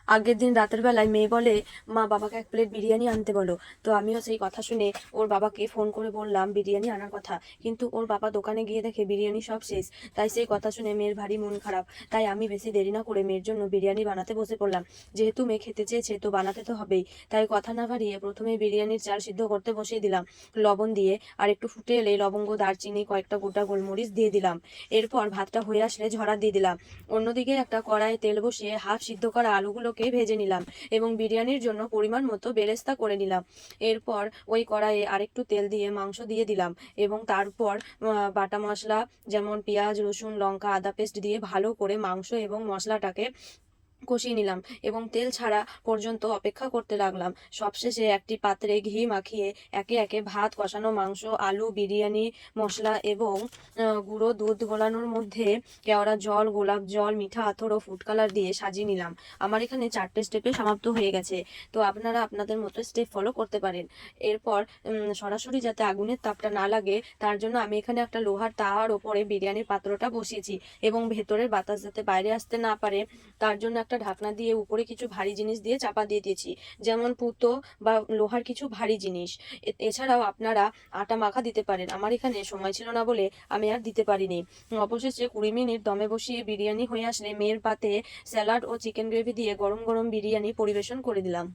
আগের দিন রাতের বেলায় মেয়ে বলে, মা বাবাকে 1 প্লেট বিরিয়ানি আনতে বলো। তো আমিও সেই কথা শুনে ওর বাবাকে ফোন করে বললাম বিরিয়ানি আনার কথা, কিন্তু ওর বাবা দোকানে গিয়ে দেখে বিরিয়ানি সব শেষ। তাই সেই কথা শুনে মেয়ের ভারী মন খারাপ। তাই আমি বেশি দেরি না করে মেয়ের জন্য বিরিয়ানি বানাতে বসে পড়লাম। যেহেতু মেয়ে খেতে চেয়েছে তো বানাতে তো হবেই। তাই কথা না বাড়িয়ে প্রথমে বিরিয়ানির চাল সিদ্ধ করতে বসিয়ে দিলাম লবণ দিয়ে। আর একটু ফুটে এলে লবঙ্গ, দারচিনি, কয়েকটা গোটা গোলমরিচ দিয়ে দিলাম। এরপর ভাতটা হয়ে আসলে ঝরা দিয়ে দিলাম। অন্যদিকে একটা কড়াইয়ে তেল বসিয়ে হাফ সিদ্ধ করা আলুগুলোকে ভেজে নিলাম এবং বিরিয়ানির জন্য পরিমাণ মতো বেরেস্তা করে নিলাম। এরপর ওই কড়াইয়ে আরেকটু তেল দিয়ে মাংস দিয়ে দিলাম এবং তারপর বাটা মশলা যেমন পেঁয়াজ, রসুন, লঙ্কা, আদা পেস্ট দিয়ে ভালো করে মাংস এবং মশলাটাকে কষিয়ে নিলাম এবং তেল ছাড়া পর্যন্ত অপেক্ষা করতে লাগলাম। সবশেষে একটি পাত্রে ঘি মাখিয়ে একে একে ভাত, কষানো মাংস, আলু, বিরিয়ানি মশলা এবং গুঁড়ো দুধ গোলানোর মধ্যে কেওড়া জল, গোলাপ জল, মিঠা আতর ও ফুড কালার দিয়ে সাজিয়ে নিলাম। আমার এখানে 4টে স্টেপে সমাপ্ত হয়ে গেছে। তো আপনারা আপনাদের মতো স্টেপ ফলো করতে পারেন। এরপর সরাসরি যাতে আগুনের তাপটা না লাগে তার জন্য আমি এখানে একটা লোহার তাওয়ার ওপরে বিরিয়ানির পাত্রটা বসিয়েছি এবং ভেতরের বাতাস যাতে বাইরে আসতে না পারে তার জন্য একটা ঢাকনা দিয়ে উপরে কিছু ভারী জিনিস দিয়ে চাপা দিয়ে দিয়েছি, যেমন পুতো বা লোহার কিছু ভারী জিনিস। এছাড়াও আপনারা আটা মাখা দিতে পারেন। আমার এখানে সময় ছিল না বলে আমি আর দিতে পারিনি। অবশেষে 20 মিনিট দমে বসিয়ে বিরিয়ানি হয়ে আসলে মেয়ের পাতে স্যালাড ও চিকেন গ্রেভি দিয়ে গরম গরম বিরিয়ানি পরিবেশন করে দিলাম।